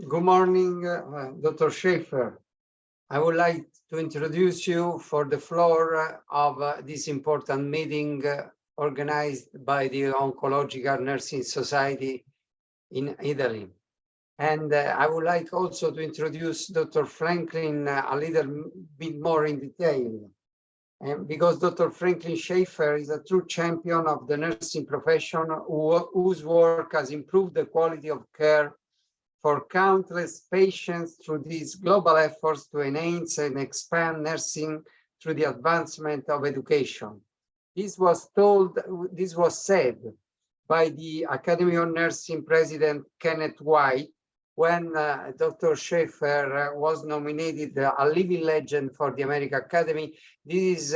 Good morning, Dr. Shaffer. I would like to introduce you for the floor of this important meeting organized by the Oncological Nursing Society in Italy. And I would like also to introduce Dr. Franklin a little bit more in detail. And because Dr. Franklin Shaffer is a true champion of the nursing profession whose work has improved the quality of care for countless patients through these global efforts to enhance and expand nursing through the advancement of education. This was said by the Academy of Nursing President Kenneth White when Dr. Shaffer was nominated a living legend for the American Academy. This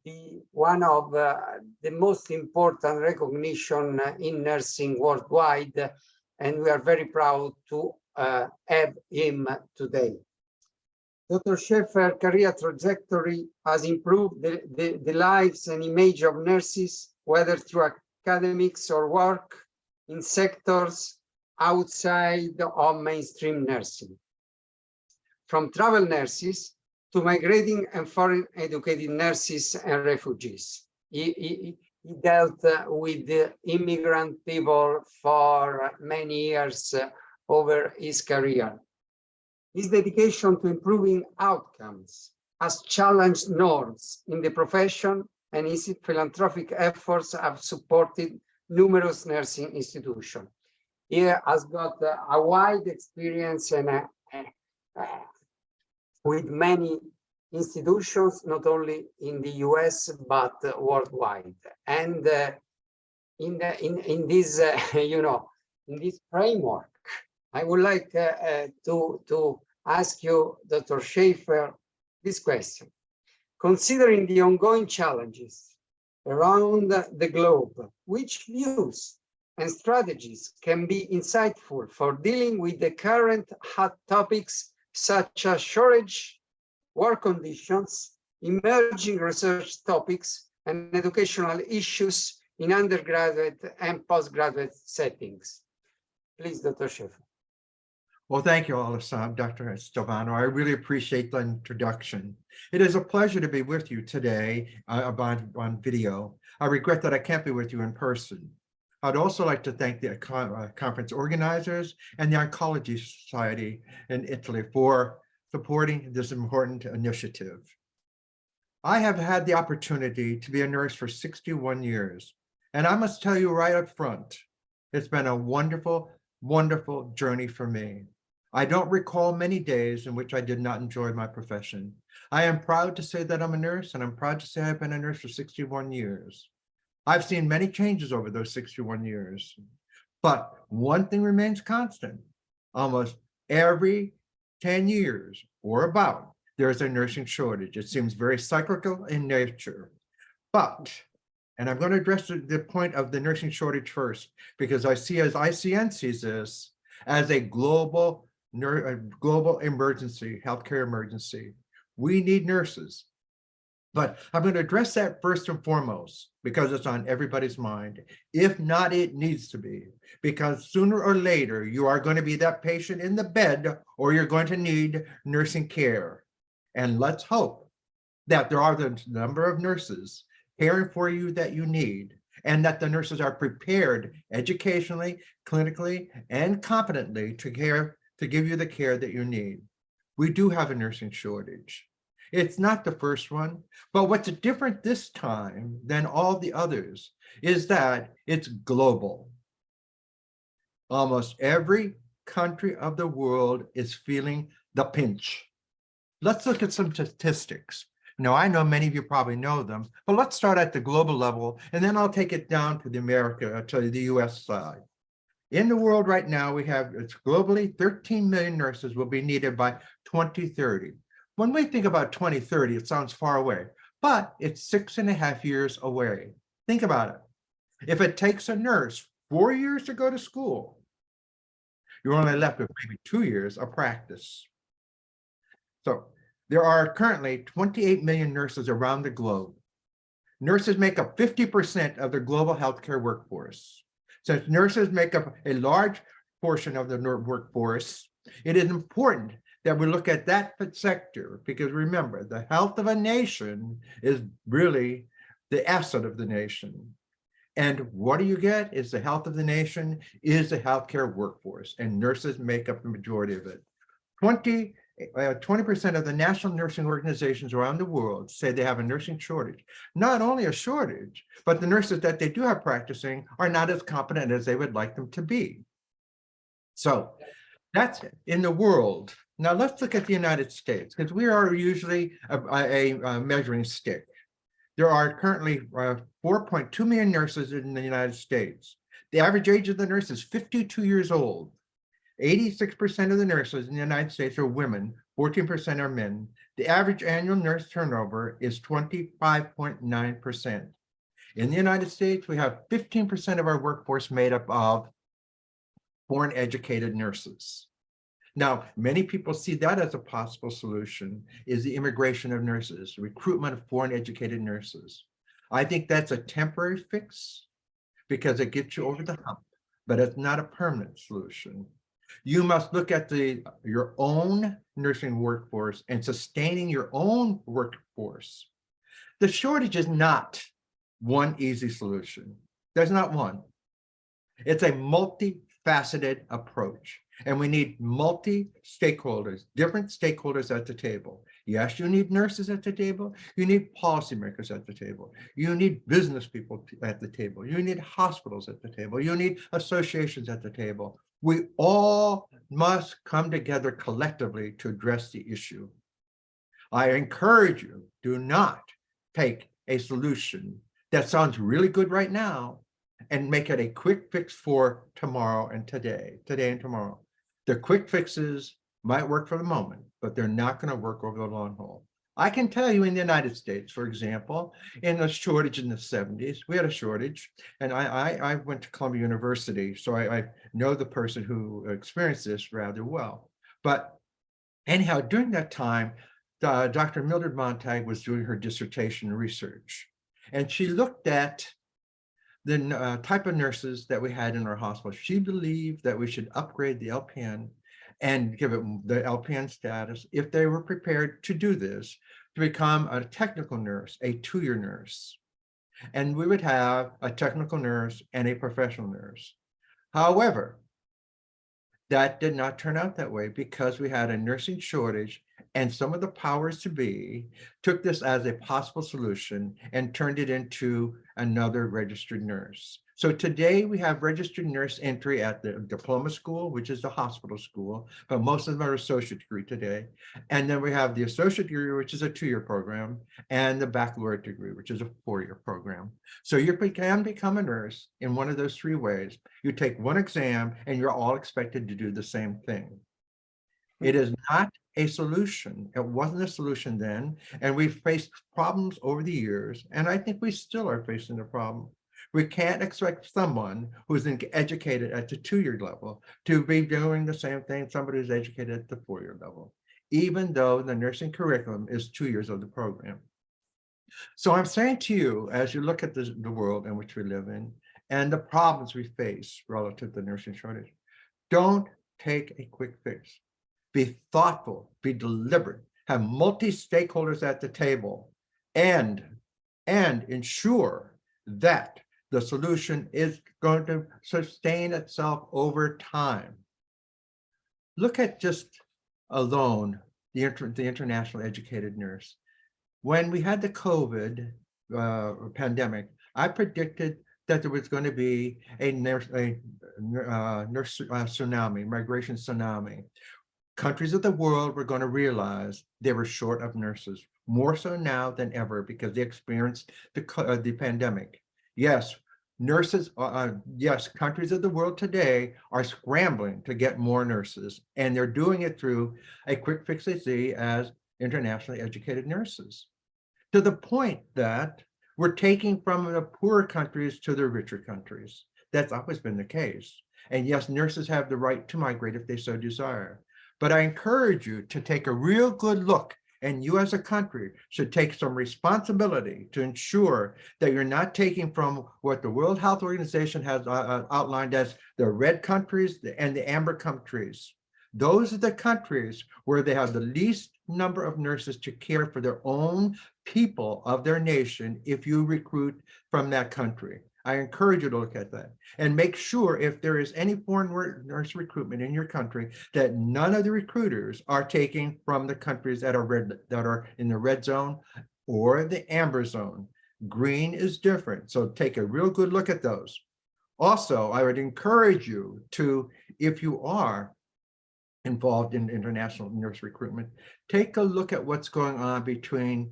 is one of the most important recognition in nursing worldwide, and we are very proud to have him today. Dr. Shaffer's career trajectory has improved the lives and image of nurses, whether through academics or work in sectors outside of mainstream nursing. From travel nurses to migrating and foreign educated nurses and refugees. He dealt with the immigrant people for many years over his career. His dedication to improving outcomes has challenged norms in the profession, and his philanthropic efforts have supported numerous nursing institutions. He has got a wide experience and with many institutions, not only in the US, but worldwide. And in this, in this framework, I would like to ask you, Dr. Shaffer, this question. Considering the ongoing challenges around the globe, which views and strategies can be insightful for dealing with the current hot topics such as shortage, work conditions, emerging research topics, and educational issues in undergraduate and postgraduate settings? Please, Dr. Shaffer. Well, thank you, Dr. Stovano. I really appreciate the introduction. It is a pleasure to be with you today on video. I regret that I can't be with you in person. I'd also like to thank the conference organizers and the Oncology Society in Italy for supporting this important initiative. I have had the opportunity to be a nurse for 61 years, and I must tell you right up front, it's been a wonderful, wonderful journey for me. I don't recall many days in which I did not enjoy my profession. I am proud to say that I'm a nurse, and I'm proud to say I've been a nurse for 61 years. I've seen many changes over those 61 years, but one thing remains constant. Almost every 10 years or about, there is a nursing shortage. It seems very cyclical in nature, but, and I'm going to address the point of the nursing shortage first, because I see as ICN sees this as a global emergency, healthcare emergency. We need nurses. But I'm going to address that first and foremost because it's on everybody's mind. If not, it needs to be, because sooner or later, you are going to be that patient in the bed or you're going to need nursing care. And let's hope that there are the number of nurses caring for you that you need, and that the nurses are prepared educationally, clinically, and competently to give you the care that you need. We do have a nursing shortage. It's not the first one, but what's different this time than all the others is that it's global. Almost every country of the world is feeling the pinch. Let's look at some statistics. Now, I know many of you probably know them, but let's start at the global level, and then I'll take it down to the US side. In the world right now, it's globally 13 million nurses will be needed by 2030. When we think about 2030, it sounds far away, but it's 6.5 years away. Think about it. If it takes a nurse 4 years to go to school, you're only left with maybe 2 years of practice. So there are currently 28 million nurses around the globe. Nurses make up 50% of the global healthcare workforce. Since nurses make up a large portion of the workforce, It is important that we look at that sector, because remember, the health of a nation is really the asset of the nation. And what do you get is the health of the nation is the healthcare workforce, and nurses make up the majority of it. 20% of the national nursing organizations around the world say they have a nursing shortage. Not only a shortage, but the nurses that they do have practicing are not as competent as they would like them to be. So that's in the world. Now let's look at the United States, because we are usually a measuring stick. There are currently 4.2 million nurses in the United States. The average age of the nurse is 52 years old. 86% of the nurses in the United States are women, 14% are men. The average annual nurse turnover is 25.9%. In the United States, we have 15% of our workforce made up of foreign educated nurses. Now, many people see that as a possible solution, is the immigration of nurses, recruitment of foreign educated nurses. I think that's a temporary fix because it gets you over the hump, but it's not a permanent solution. You must look at your own nursing workforce and sustaining your own workforce. The shortage is not one easy solution. There's not one. It's a multifaceted approach. And we need multi-stakeholders, different stakeholders at the table. Yes, you need nurses at the table. You need policymakers at the table. You need business people at the table. You need hospitals at the table. You need associations at the table. We all must come together collectively to address the issue. I encourage you, do not take a solution that sounds really good right now and make it a quick fix for tomorrow and today and tomorrow. The quick fixes might work for the moment, but they're not going to work over the long haul. I can tell you in the United States, for example, in the shortage in the 70s, we had a shortage, and I went to Columbia University, so I know the person who experienced this rather well. But anyhow, during that time, Dr. Mildred Montag was doing her dissertation research, and she looked at the type of nurses that we had in our hospital. She believed that we should upgrade the LPN and give it the LPN status if they were prepared to do this, to become a technical nurse, a 2-year nurse. And we would have a technical nurse and a professional nurse. However, that did not turn out that way because we had a nursing shortage, and some of the powers to be took this as a possible solution and turned it into another registered nurse. So today we have registered nurse entry at the diploma school, which is the hospital school, but most of them are associate degree today. And then we have the associate degree, which is a 2-year program, and the baccalaureate degree, which is a 4-year program. So you can become a nurse in one of those 3 ways. You take one exam and you're all expected to do the same thing. It is not a solution. It wasn't a solution then, and we've faced problems over the years, and I think we still are facing the problem. We can't expect someone who's educated at the 2-year level to be doing the same thing somebody who's educated at the 4-year level, even though the nursing curriculum is 2 years of the program. So I'm saying to you, as you look at the world in which we live in and the problems we face relative to the nursing shortage, don't take a quick fix. Be thoughtful, be deliberate, have multi-stakeholders at the table, and ensure that the solution is going to sustain itself over time. Look at just alone the international educated nurse. When we had the COVID pandemic, I predicted that there was going to be a nurse tsunami, migration tsunami. Countries of the world were going to realize they were short of nurses, more so now than ever because they experienced the pandemic. Yes, nurses, yes, countries of the world today are scrambling to get more nurses, and they're doing it through a quick fix they see as internationally educated nurses, to the point that we're taking from the poorer countries to the richer countries. That's always been the case. And yes, nurses have the right to migrate if they so desire. But I encourage you to take a real good look, and you as a country should take some responsibility to ensure that you're not taking from what the World Health Organization has outlined as the red countries and the amber countries. Those are the countries where they have the least number of nurses to care for their own people of their nation if you recruit from that country. I encourage you to look at that and make sure if there is any foreign nurse recruitment in your country that none of the recruiters are taking from the countries that are in the red zone or the amber zone. Green is different, so take a real good look at those. Also, I would encourage you to, if you are involved in international nurse recruitment, take a look at what's going on between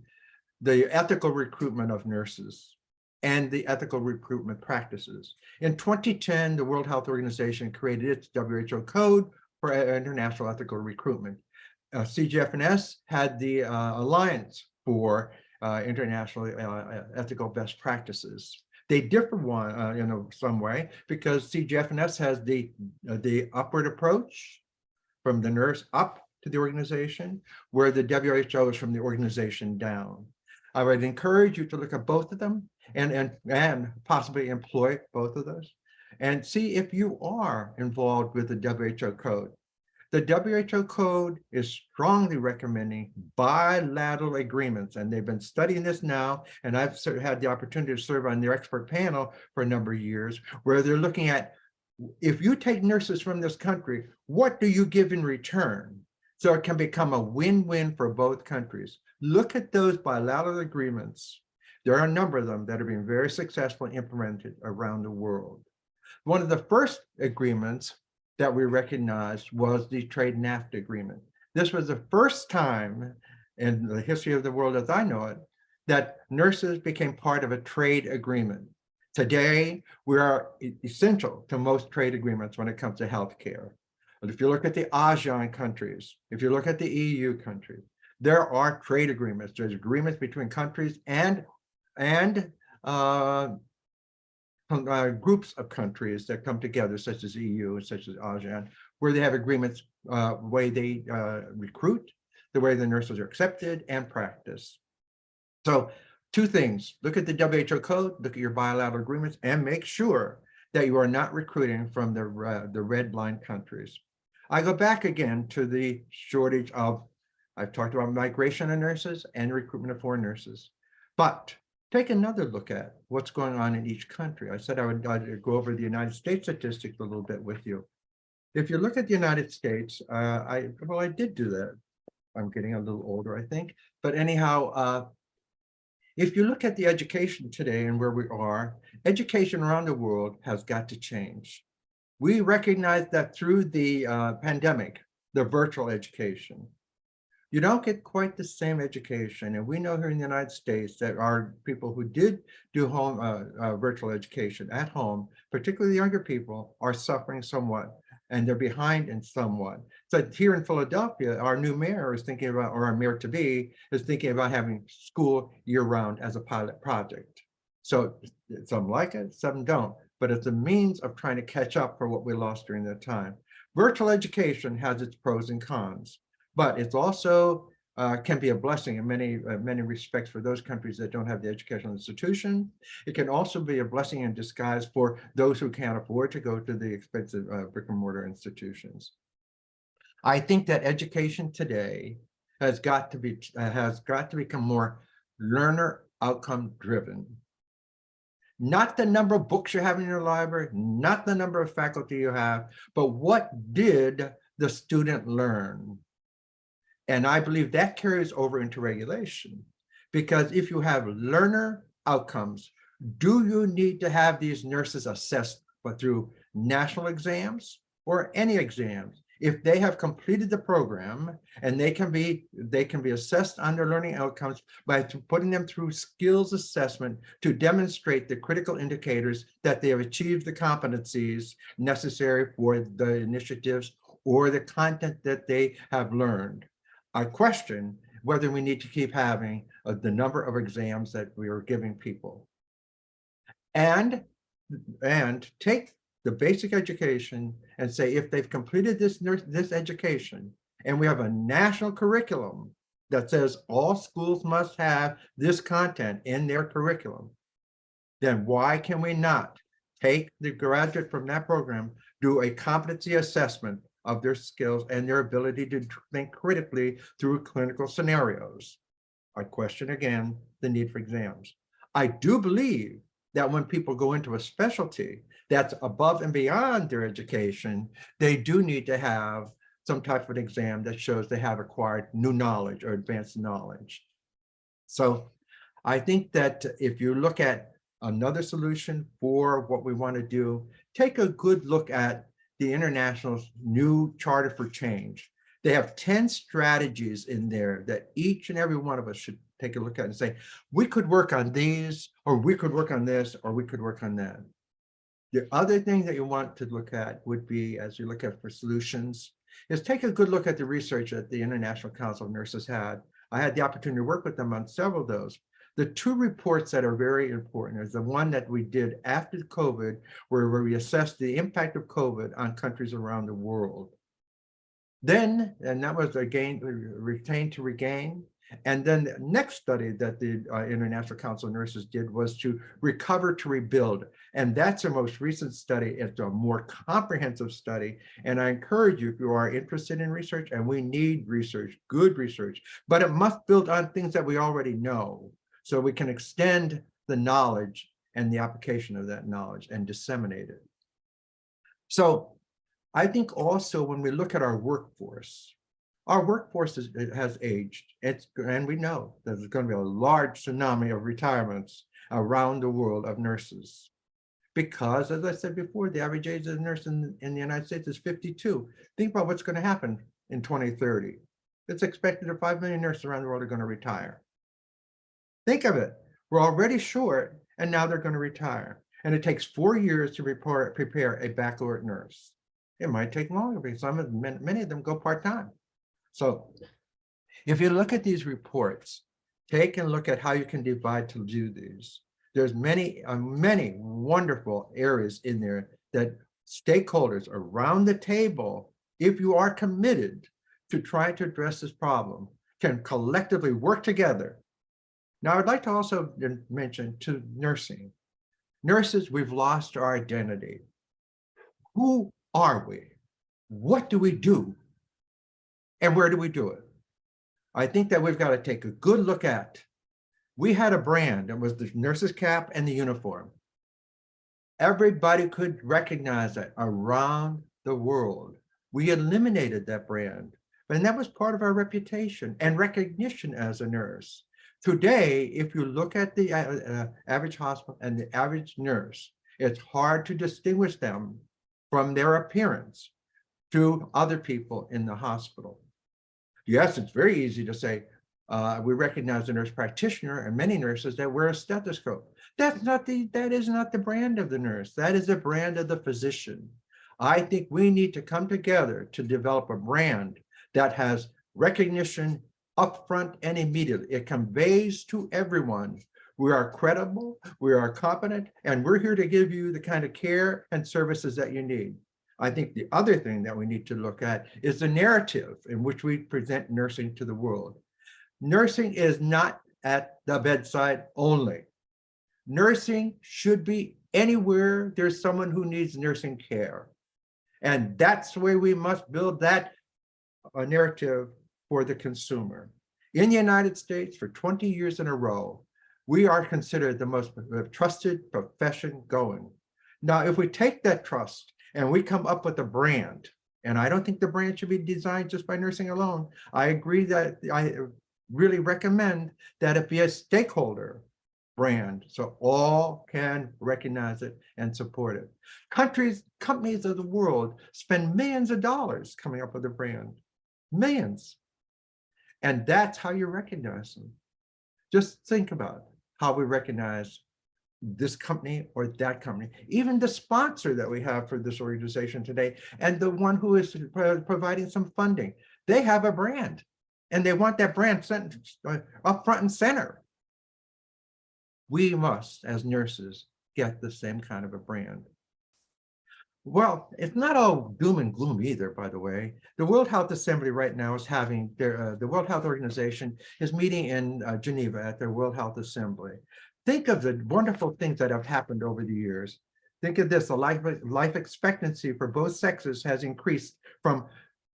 the ethical recruitment of nurses and the ethical recruitment practices. In 2010, the World Health Organization created its WHO code for international ethical recruitment. CGFNS had the Alliance for International Ethical Best Practices. They differ in some way because CGFNS has the upward approach from the nurse up to the organization, where the WHO is from the organization down. I would encourage you to look at both of them and possibly employ both of those and see if you are involved with the WHO code. The WHO code is strongly recommending bilateral agreements, and they've been studying this now, and I've had the opportunity to serve on their expert panel for a number of years, where they're looking at, if you take nurses from this country, what do you give in return? So it can become a win-win for both countries. Look at those bilateral agreements. There are a number of them that are being very successfully implemented around the world. One of the first agreements that we recognized was the trade NAFTA agreement. This was the first time in the history of the world as I know it, that nurses became part of a trade agreement. Today, we are essential to most trade agreements when it comes to healthcare. But if you look at the ASEAN countries, if you look at the EU countries, there are trade agreements. There's agreements between countries and groups of countries that come together, such as EU and such as ASEAN, where they have agreements, the way they recruit, the way the nurses are accepted and practiced. So two things: look at the WHO code, look at your bilateral agreements, and make sure that you are not recruiting from the red line countries. I go back again to the shortage of, I've talked about migration of nurses and recruitment of foreign nurses, but take another look at what's going on in each country. I said I'd go over the United States statistics a little bit with you. If you look at the United States, I did do that. I'm getting a little older, I think. But anyhow, if you look at the education today and where we are, education around the world has got to change. We recognize that through the pandemic, the virtual education, you don't get quite the same education. And we know here in the United States that our people who did do home virtual education at home, particularly the younger people, are suffering somewhat, and they're behind in somewhat. So here in Philadelphia, our new mayor is thinking about, or our mayor-to-be is thinking about having school year-round as a pilot project. So some like it, some don't, but it's a means of trying to catch up for what we lost during that time. Virtual education has its pros and cons, but it's also can be a blessing in many respects for those countries that don't have the educational institution. It can also be a blessing in disguise for those who can't afford to go to the expensive brick and mortar institutions. I think that education today has got to become more learner outcome driven. Not the number of books you have in your library, not the number of faculty you have, but what did the student learn? And I believe that carries over into regulation, because if you have learner outcomes, do you need to have these nurses assessed through national exams or any exams? If they have completed the program, and they can be assessed on their learning outcomes by putting them through skills assessment to demonstrate the critical indicators that they have achieved the competencies necessary for the initiatives or the content that they have learned. I question whether we need to keep having the number of exams that we are giving people. And take the basic education and say, if they've completed this education, and we have a national curriculum that says all schools must have this content in their curriculum, then why can we not take the graduate from that program, do a competency assessment of their skills and their ability to think critically through clinical scenarios. I question again the need for exams. I do believe that when people go into a specialty that's above and beyond their education, they do need to have some type of an exam that shows they have acquired new knowledge or advanced knowledge. So I think that if you look at another solution for what we want to do, take a good look at the International's new Charter for Change. They have 10 strategies in there that each and every one of us should take a look at and say, we could work on these, or we could work on this, or we could work on that. The other thing that you want to look at would be, as you look at for solutions, is take a good look at the research that the International Council of Nurses had. I had the opportunity to work with them on several of those. The two reports that are very important is the one that we did after COVID, where we assessed the impact of COVID on countries around the world. Then, and that was again, Retain to Regain. And then the next study that the International Council of Nurses did was to Recover to Rebuild. And that's our most recent study. It's a more comprehensive study. And I encourage you, if you are interested in research, and we need research, good research, but it must build on things that we already know, so we can extend the knowledge and the application of that knowledge and disseminate it. So I think also when we look at our workforce has aged. And we know there's going to be a large tsunami of retirements around the world of nurses. Because, as I said before, the average age of a nurse in the United States is 52. Think about what's going to happen in 2030. It's expected that 5 million nurses around the world are going to retire. Think of it. We're already short, and now they're going to retire. And it takes 4 years to prepare a baccalaureate nurse. It might take longer because many of them go part-time. So if you look at these reports, take a look at how you can divide to do these. There's many wonderful areas in there that stakeholders around the table, if you are committed to try to address this problem, can collectively work together. Now, I'd like to also mention to nursing. Nurses, we've lost our identity. Who are we? What do we do? And where do we do it? I think that we've got to take a good look at. We had a brand, it was the nurse's cap and the uniform. Everybody could recognize that around the world. We eliminated that brand, and that was part of our reputation and recognition as a nurse. Today, if you look at the average hospital and the average nurse, it's hard to distinguish them from their appearance to other people in the hospital. Yes, it's very easy to say, we recognize the nurse practitioner and many nurses that wear a stethoscope. That is not the brand of the nurse. That is the brand of the physician. I think we need to come together to develop a brand that has recognition upfront and immediately. It conveys to everyone, we are credible, we are competent, and we're here to give you the kind of care and services that you need. I think the other thing that we need to look at is the narrative in which we present nursing to the world. Nursing is not at the bedside only. Nursing should be anywhere there's someone who needs nursing care. And that's where we must build that narrative for the consumer. In the United States, for 20 years in a row, we are considered the most trusted profession going. Now, if we take that trust and we come up with a brand, and I don't think the brand should be designed just by nursing alone. I agree that I really recommend that it be a stakeholder brand so all can recognize it and support it. Companies of the world spend millions of dollars coming up with a brand, millions. And that's how you recognize them. Just think about how we recognize this company or that company, even the sponsor that we have for this organization today, and the one who is providing some funding. They have a brand, and they want that brand sent up front and center. We must, as nurses, get the same kind of a brand. Well, it's not all doom and gloom either, by the way. The World Health Assembly right now is having the World Health Organization is meeting in Geneva at their World Health Assembly. Think of the wonderful things that have happened over the years. Think of this, the life expectancy for both sexes has increased from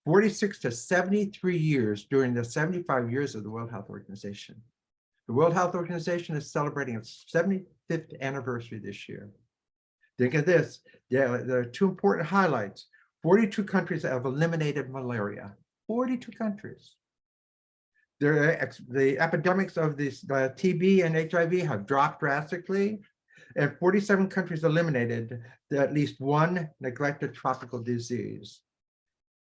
46 to 73 years during the 75 years of the World Health Organization. The World Health Organization is celebrating its 75th anniversary this year. Think of this, there are two important highlights. 42 countries have eliminated malaria, 42 countries. The epidemics of this TB and HIV have dropped drastically, and 47 countries eliminated at least one neglected tropical disease.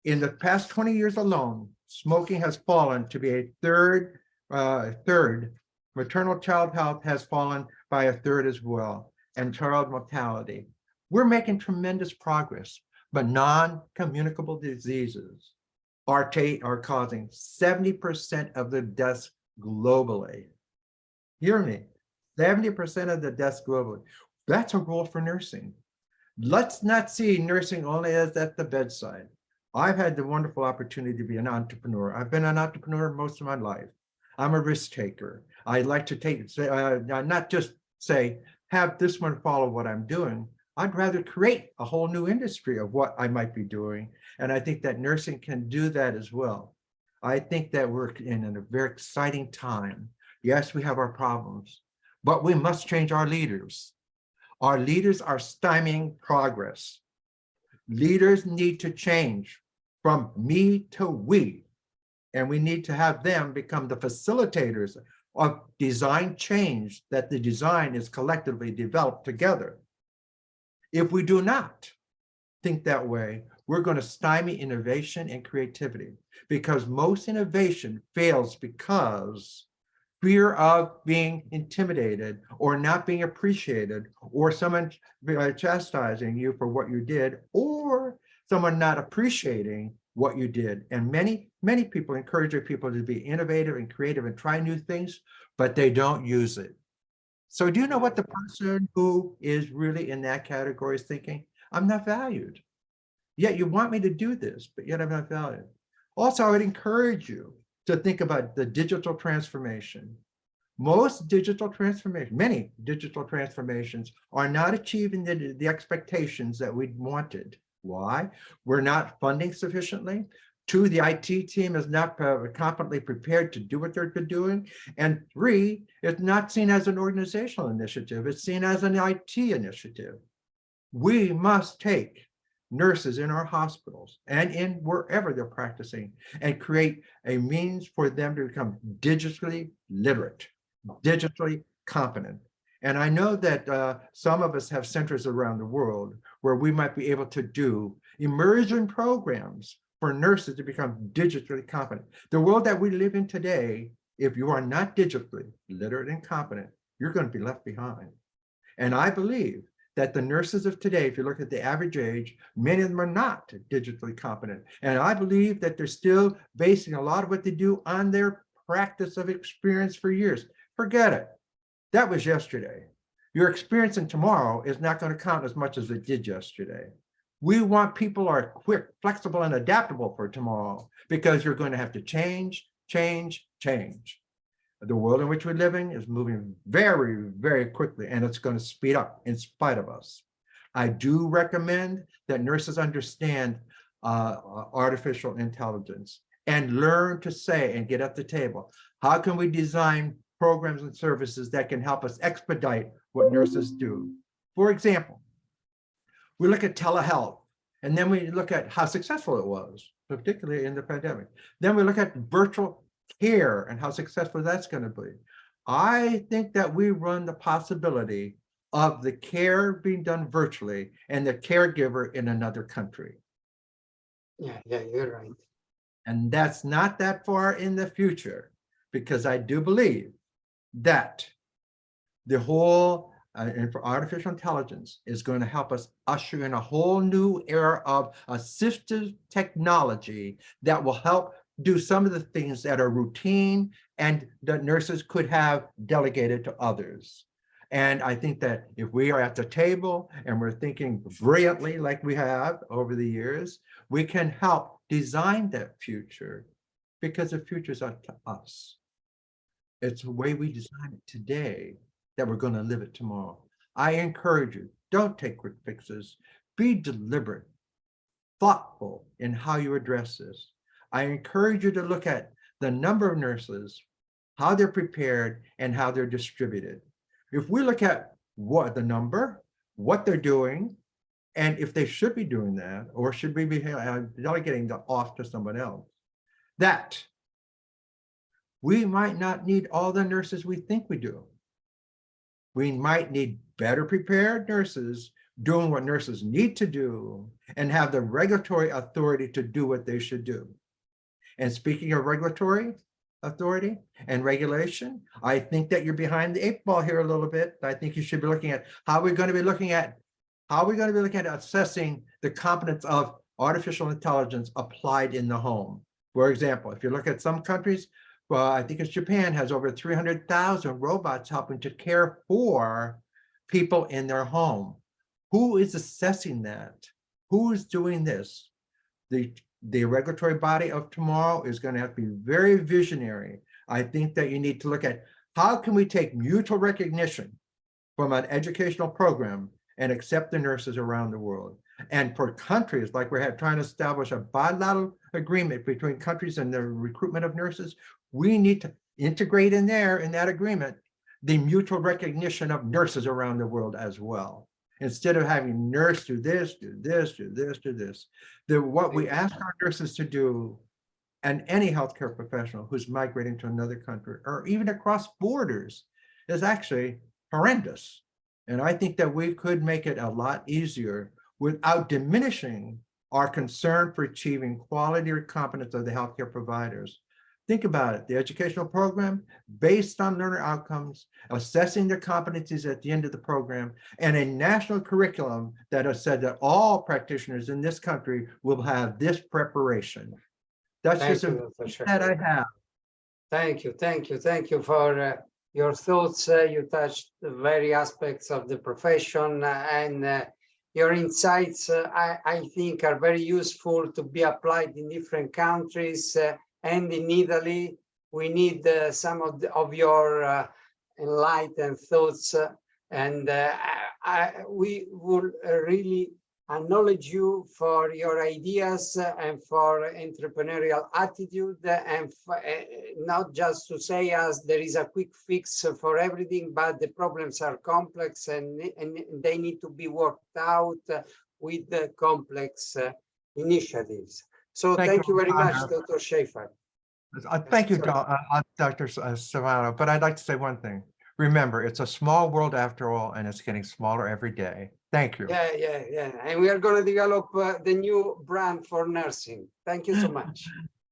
In the past 20 years alone, smoking has fallen to be a third. Maternal child health has fallen by a third as well, and child mortality. We're making tremendous progress, but non-communicable diseases are causing 70% of the deaths globally. Hear me, 70% of the deaths globally. That's a role for nursing. Let's not see nursing only as at the bedside. I've had the wonderful opportunity to be an entrepreneur. I've been an entrepreneur most of my life. I'm a risk taker. I like to not just say, have this one follow what I'm doing. I'd rather create a whole new industry of what I might be doing. And I think that nursing can do that as well. I think that we're in a very exciting time. Yes, we have our problems, but we must change our leaders. Our leaders are stymieing progress. Leaders need to change from me to we, and we need to have them become the facilitators of design change that the design is collectively developed together. If we do not think that way, we're going to stymie innovation and creativity, because most innovation fails because fear of being intimidated or not being appreciated, or someone chastising you for what you did, or someone not appreciating what you did. And many people encourage their people to be innovative and creative and try new things, but they don't use it. So do you know what the person who is really in that category is thinking? I'm not valued. Yet you want me to do this, but yet I'm not valued. Also, I would encourage you to think about the digital transformation. Most digital transformation, many digital transformations are not achieving the expectations that we wanted. Why? We're not funding sufficiently. 2, the IT team is not competently prepared to do what they're doing. And 3, it's not seen as an organizational initiative. It's seen as an IT initiative. We must take nurses in our hospitals and in wherever they're practicing and create a means for them to become digitally literate, digitally competent. And I know that some of us have centers around the world where we might be able to do immersion programs for nurses to become digitally competent. The world that we live in today, if you are not digitally literate and competent, you're going to be left behind. And I believe that the nurses of today, if you look at the average age, many of them are not digitally competent. And I believe that they're still basing a lot of what they do on their practice of experience for years. Forget it. That was yesterday. Your experience in tomorrow is not going to count as much as it did yesterday. We want people who are quick, flexible, and adaptable for tomorrow, because you're going to have to change. The world in which we're living is moving very, very quickly, and it's going to speed up in spite of us. I do recommend that nurses understand artificial intelligence and learn to say and get at the table, how can we design programs and services that can help us expedite what nurses do? For example, we look at telehealth, and then we look at how successful it was, particularly in the pandemic. Then we look at virtual care and how successful that's going to be. I think that we run the possibility of the care being done virtually and the caregiver in another country. Yeah, you're right. And that's not that far in the future, because I do believe that the whole and for artificial intelligence is going to help us usher in a whole new era of assistive technology that will help do some of the things that are routine and that nurses could have delegated to others. And I think that if we are at the table and we're thinking brilliantly like we have over the years, we can help design that future, because the future is up to us. It's the way we design it today that we're going to live it tomorrow. I encourage you, Don't take quick fixes. Be deliberate, thoughtful in how you address this. I encourage you to look at the number of nurses, how they're prepared, and how they're distributed. If we look at what the number, what they're doing, and if they should be doing that, or should we be delegating the off to someone else, that we might not need all the nurses we think we do. We might need better prepared nurses doing what nurses need to do and have the regulatory authority to do what they should do. And speaking of regulatory authority and regulation, I think that you're behind the 8 ball here a little bit. I think you should be looking at how we're going to be looking at assessing the competence of artificial intelligence applied in the home. For example, if you look at some countries, well, I think it's Japan, has over 300,000 robots helping to care for people in their home. Who is assessing that? Who is doing this? The regulatory body of tomorrow is going to have to be very visionary. I think that you need to look at how can we take mutual recognition from an educational program and accept the nurses around the world. And for countries, like we're trying to establish a bilateral agreement between countries and the recruitment of nurses, we need to integrate in that agreement, the mutual recognition of nurses around the world as well. Instead of having nurse do this, do this, do this, do this. What we ask our nurses to do, and any healthcare professional who's migrating to another country or even across borders, is actually horrendous. And I think that we could make it a lot easier without diminishing our concern for achieving quality or competence of the healthcare providers. Think about it, the educational program based on learner outcomes, assessing their competencies at the end of the program, and a national curriculum that has said that all practitioners in this country will have this preparation. That's just that I have. Thank you for your thoughts. You touched the very aspects of the profession, and your insights, I think, are very useful to be applied in different countries. And in Italy, we need some of your enlightened thoughts, and we will really acknowledge you for your ideas and for entrepreneurial attitude, and not just to say as there is a quick fix for everything, but the problems are complex and they need to be worked out with the complex initiatives. So thank you very much, Dr. Shaffer. Thank you, Dr. Savano. But I'd like to say one thing. Remember, it's a small world after all, and it's getting smaller every day. Thank you. Yeah. And we are going to develop the new brand for nursing. Thank you so much.